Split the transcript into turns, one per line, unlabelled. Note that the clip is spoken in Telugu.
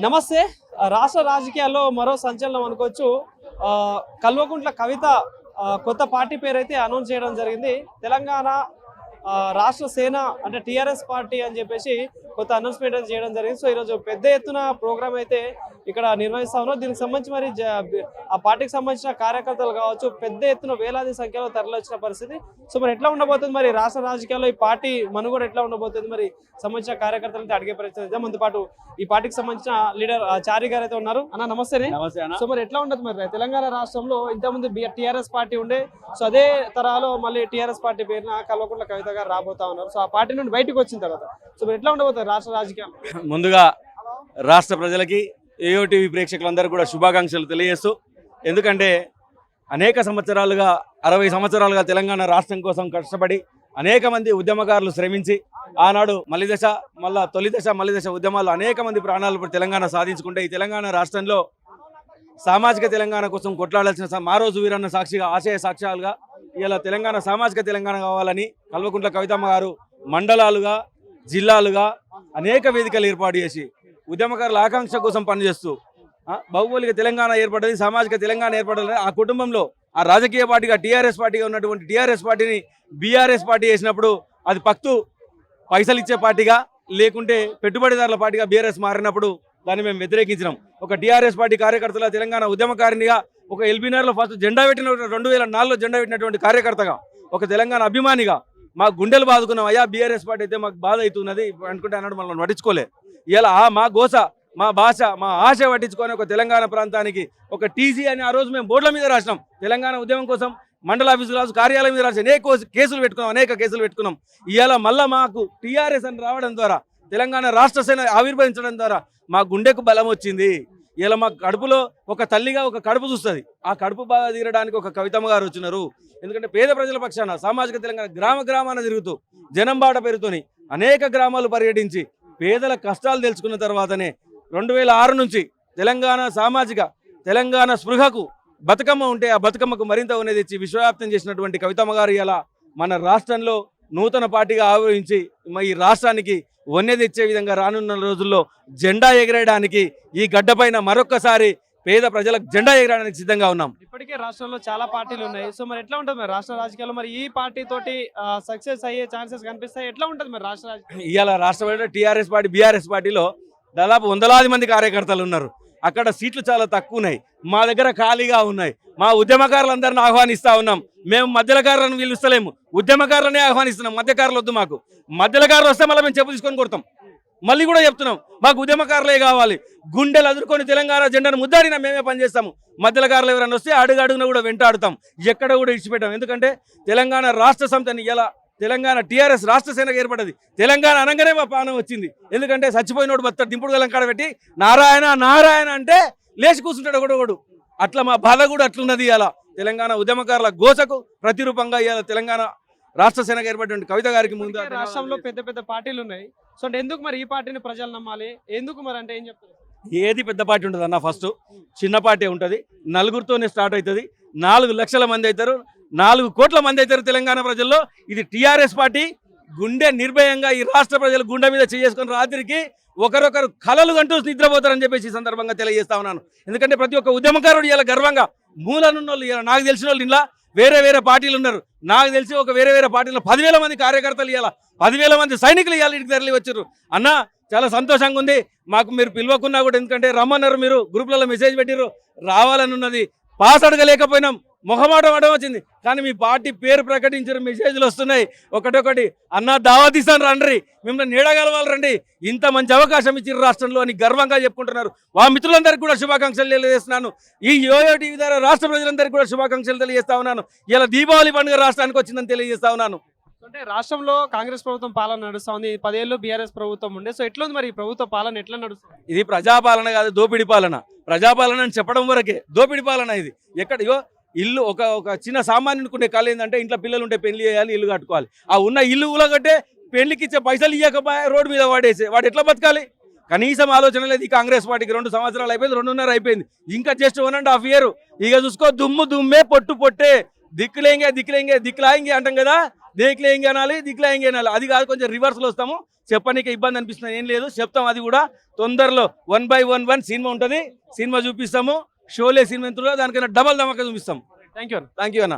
నమస్తే. రాష్ట్ర రాజకీయాల్లో మరో సంచలనం అనుకోవచ్చు. కల్వకుంట్ల కవిత కొత్త పార్టీ పేరైతే అనౌన్స్ చేయడం జరిగింది. తెలంగాణ రాష్ట్ర సేన అంటే టీఆర్ఎస్ పార్టీ అని చెప్పేసి కొత్త అనౌన్స్మెంట్ చేయడం జరిగింది. సో ఈరోజు పెద్ద ఎత్తున ప్రోగ్రామ్ అయితే ఇక్కడ నిర్వహిస్తా ఉన్నారు. దీనికి సంబంధించి మరి ఆ పార్టీకి సంబంధించిన కార్యకర్తలు కావచ్చు పెద్ద ఎత్తున వేలాది సంఖ్యలో తరలివచ్చిన పరిస్థితి. సో మరి ఎట్లా ఉండబోతుంది, మరి రాష్ట్ర రాజకీయాల్లో ఈ పార్టీ మనుగడ ఎట్లా ఉండబోతుంది, మరి సంబంధించిన కార్యకర్తలతో అడిగే పరిస్థితి. మనతో పాటు ఈ పార్టీకి సంబంధించిన లీడర్ చారి గారు అయితే ఉన్నారు. అన్న నమస్తే. సో మరి ఎట్లా ఉండదు మరి తెలంగాణ రాష్ట్రంలో ఇంతకుముందు టీఆర్ఎస్ పార్టీ ఉండే, సో అదే తరహాలో మళ్ళీ టీఆర్ఎస్ పార్టీ పేరున కల్వకుంట్ల కవిత గారు రాబోతా ఉన్నారు. సో ఆ పార్టీ నుండి బయటకు వచ్చిన తర్వాత సో మరి ఎట్లా ఉండబోతుంది రాష్ట్ర రాజకీయాలు?
ముందుగా రాష్ట్ర ప్రజలకి ఏఓటీవీ ప్రేక్షకులందరూ కూడా శుభాకాంక్షలు తెలియజేస్తూ, ఎందుకంటే అనేక సంవత్సరాలుగా 60 సంవత్సరాలుగా తెలంగాణ రాష్ట్రం కోసం కష్టపడి అనేక మంది ఉద్యమకారులు శ్రమించి ఆనాడు తొలి దశ మల్లి దశ ఉద్యమాలు అనేక మంది ప్రాణాలు తెలంగాణ సాధించుకుంటే ఈ తెలంగాణ రాష్ట్రంలో సామాజిక తెలంగాణ కోసం కొట్లాడాల్సిన మారోజు వీరన్న సాక్షిగా ఆశయ సాక్ష్యాలుగా ఇలా తెలంగాణ సామాజిక తెలంగాణ కావాలని కల్వకుంట్ల కవితమ్మ గారు మండలాలుగా జిల్లాలుగా అనేక వేదికలు ఏర్పాటు చేసి ఉద్యమకారుల ఆకాంక్ష కోసం పనిచేస్తూ భౌగోళిక తెలంగాణ ఏర్పడ్డది, సామాజిక తెలంగాణ ఏర్పడ్డది. ఆ కుటుంబంలో ఆ రాజకీయ పార్టీగా టీఆర్ఎస్ పార్టీగా ఉన్నటువంటి టీఆర్ఎస్ పార్టీని బీఆర్ఎస్ పార్టీ చేసినప్పుడు అది పైసలు ఇచ్చే పార్టీగా లేకుంటే పెట్టుబడిదారుల పార్టీగా బీఆర్ఎస్ మారినప్పుడు దాన్ని మేము వ్యతిరేకించినాం. ఒక టీఆర్ఎస్ పార్టీ కార్యకర్తల తెలంగాణ ఉద్యమకారినిగా ఒక ఎల్బీనగర్లో ఫస్ట్ జెండా పెట్టిన 2004లో జెండా పెట్టినటువంటి కార్యకర్తగా ఒక తెలంగాణ అభిమానిగా మా గుండెలు బాదుకున్నాం. అయ్యా బీఆర్ఎస్ పార్టీ అయితే మాకు బాధ అవుతున్నది అనుకుంటే అన్నాడు, మనల్ని పట్టించుకోలే. ఇలా మా గోస మా భాష మా ఆశ పట్టించుకొని ఒక తెలంగాణ ప్రాంతానికి ఒక టీసీ అని ఆ రోజు మేము బోర్డుల మీద రాసినాం. తెలంగాణ ఉద్యమం కోసం మండల ఆఫీసు కార్యాలయం మీద రాసి అనేక కేసులు పెట్టుకున్నాం. ఇవాళ మళ్ళా మాకు టీఆర్ఎస్ అని రావడం ద్వారా తెలంగాణ రాష్ట్ర సేన ఆవిర్భవించడం ద్వారా మా గుండెకు బలం వచ్చింది. ఇలా మా కడుపులో ఒక తల్లిగా ఒక కడుపు చూస్తుంది. ఆ కడుపు బాధ తీరడానికి ఒక కవితమ్మ గారు వచ్చినారు. ఎందుకంటే పేద ప్రజల పక్షాన సామాజిక తెలంగాణ గ్రామాన తిరుగుతూ జనం బాట పేరుతోని అనేక గ్రామాలు పర్యటించి పేదల కష్టాలు తెలుసుకున్న తర్వాతనే 2006 నుంచి తెలంగాణ స్పృహకు బతుకమ్మ ఉంటే ఆ బతుకమ్మకు మరింత ఉన్నది తెచ్చి విశ్వవ్యాప్తం చేసినటువంటి కవితమ్మ గారు ఇలా మన రాష్ట్రంలో నూతన పార్టీగా ఆవిర్భవించి ఈ రాష్ట్రానికి వన్నె తెచ్చే విధంగా రానున్న రోజుల్లో జెండా ఎగరేయడానికి ఈ గడ్డపైన మరొక్కసారి పేద ప్రజలకు జెండా ఎగరడానికి సిద్ధంగా ఉన్నాం.
ఇప్పటికే రాష్ట్రంలో చాలా పార్టీలు ఉన్నాయి. సో మరి ఎట్లా ఉంటుంది మరి రాష్ట్ర రాజకీయాల్లో, మరి ఈ పార్టీ తోటి సక్సెస్ అయ్యే ఛాన్సెస్ కనిపిస్తాయి? ఎట్లా ఉంటుంది మరి రాష్ట్ర రాజకీయాలు?
ఇవాళ రాష్ట్రంలో టీఆర్ఎస్ పార్టీ బీఆర్ఎస్ పార్టీలో దాదాపు 100,000 మంది కార్యకర్తలు ఉన్నారు. అక్కడ సీట్లు చాలా తక్కువ ఉన్నాయి, మా దగ్గర ఖాళీగా ఉన్నాయి. మా ఉద్యమకారులందరిని ఆహ్వానిస్తా ఉన్నాం. మేము మధ్యలకారులను పిలుస్తలేము, ఉద్యమకారులనే ఆహ్వానిస్తున్నాం. మధ్యకారులు వద్దు మాకు. మధ్యలకారులు వస్తే మళ్ళీ మేము చెప్పు తీసుకొని కొడతాం. మళ్ళీ కూడా చెప్తున్నాం, మాకు ఉద్యమకారులే కావాలి. గుండెలు అదుర్కొని తెలంగాణ జెండాను ముద్దాడినా మేమే పనిచేస్తాము. మధ్యలకారులు ఎవరైనా వస్తే అడుగున కూడా వెంటాడుతాం, ఎక్కడ కూడా ఇచ్చిపెట్టాం. ఎందుకంటే తెలంగాణ రాష్ట్ర సమితిని ఇలా తెలంగాణ టీఆర్ఎస్ రాష్ట్ర సేనకు ఏర్పడ్డది. తెలంగాణ అనగానే మా పానం వచ్చింది. ఎందుకంటే చచ్చిపోయినోడు బతాడు దింపుడు గలంకాడ పెట్టి నారాయణ అంటే లేచి కూర్చుంటాడు ఒకడొకడు. అట్లా మా బాధ కూడా అట్లున్నది. ఇలా తెలంగాణ ఉద్యమకారుల గోసకు ప్రతిరూపంగా ఇలా తెలంగాణ రాష్ట్ర సేనకు ఏర్పడిన కవిత గారికి ముందు
రాష్ట్రంలో పెద్ద పార్టీలు ఉన్నాయి. సో అంటే ఎందుకు మరి ఈ పార్టీని ప్రజలు నమ్మాలి? ఎందుకు మరి అంటే ఏం చెప్తారు?
ఏది పెద్ద పార్టీ ఉంటుంది అన్న, ఫస్ట్ చిన్న పార్టీ ఉంటుంది. నలుగురితోనే స్టార్ట్ అవుతుంది. 4 లక్షల మంది అవుతారు, 4 కోట్ల మంది అవుతారు తెలంగాణ ప్రజల్లో. ఇది టీఆర్ఎస్ పార్టీ గుండె నిర్భయంగా ఈ రాష్ట్ర ప్రజలు గుండె మీద చేసుకుని రాత్రికి ఒకరొకరు కలలు గంటూ నిద్రపోతారని చెప్పేసి ఈ సందర్భంగా తెలియజేస్తా ఉన్నాను. ఎందుకంటే ప్రతి ఒక్క ఉద్యమకారుడు ఇలా గర్వంగా మూలనున్న వాళ్ళు, ఇలా నాకు తెలిసిన వాళ్ళు ఇలా వేరే పార్టీలు ఉన్నారు. నాకు తెలిసి ఒక వేరే పార్టీలో 10,000 మంది కార్యకర్తలు ఇవ్వాలి, 10,000 మంది సైనికులు ఇవ్వాలి ఇంటికి తరలి వచ్చారు. అన్న చాలా సంతోషంగా ఉంది. మాకు మీరు పిలవకున్నా కూడా, ఎందుకంటే రమ్మన్నారు, మీరు గ్రూప్లలో మెసేజ్ పెట్టిర్రు, రావాలని ఉన్నది. పాస్ అడగలేకపోయినాం, మొహమాటం వచ్చింది. కానీ మీ పార్టీ పేరు ప్రకటించిన మెసేజ్లు వస్తున్నాయి ఒకటొకటి. అన్న దావతీసాను రండి, మిమ్మల్ని నీడగలవాలి రండి, ఇంత మంచి అవకాశం ఇచ్చిన రాష్ట్రంలో అని గర్వంగా చెప్పుకుంటున్నారు. మా మిత్రులందరికీ కూడా శుభాకాంక్షలు తెలియజేస్తున్నాను. ఈ యోయో టీవీ ద్వారా రాష్ట్ర ప్రజలందరికీ కూడా శుభాకాంక్షలు తెలియజేస్తా ఉన్నాను. ఇలా దీపావళి పండుగ రాష్ట్రానికి వచ్చిందని తెలియజేస్తా ఉన్నాను.
అంటే రాష్ట్రంలో కాంగ్రెస్ ప్రభుత్వం పాలన నడుస్తా ఉంది, 10 ఏళ్ళు బీఆర్ఎస్ ప్రభుత్వం ఉండే. సో ఎట్లా ఉంది మరి ప్రభుత్వ పాలన ఎట్లా నడుస్తుంది?
ఇది ప్రజాపాలన కాదు, దోపిడి పాలన. ప్రజాపాలన అని చెప్పడం వరకే, దోపిడి పాలన ఇది. ఎక్కడియో ఇల్లు ఒక చిన్న సామాన్యునికి ఉండే కళ ఏంటంటే ఇంట్లో పిల్లలు ఉంటే పెళ్లి చేయాలి, ఇల్లు కట్టుకోవాలి. ఆ ఉన్న ఇల్లు ఊలగట్టే పెళ్లికి ఇచ్చే పైసలు ఇవ్వకపోయా రోడ్డు మీద వాడేసే వాడు ఎట్లా బతకాలి? కనీసం ఆలోచన లేదు ఈ కాంగ్రెస్ పార్టీకి. 2 సంవత్సరాలు అయిపోయింది, 2.5 అయిపోయింది, ఇంకా జస్ట్ 1.5 ఇయర్. ఇక చూసుకో, దుమ్మే పొట్టే దిక్కులేంగే దిక్కులాయింగే అంటాం కదా, దేక్లేంగి అనాలి, దిక్లేంగి అనాలి. అది కాదు, కొంచెం రివర్స్లో వస్తాము. చెప్పనీకి ఇబ్బంది అనిపిస్తుంది, ఏం లేదు, చెప్తాం. అది కూడా తొందరలో 1/1 సినిమా ఉంటుంది, సినిమా చూపిస్తాము. షోలే సినిమా ఎంత దానికన్నా డబల్ ధమాకా చూపిస్తాం.
Thank you.
థ్యాంక్ యూ అన్న.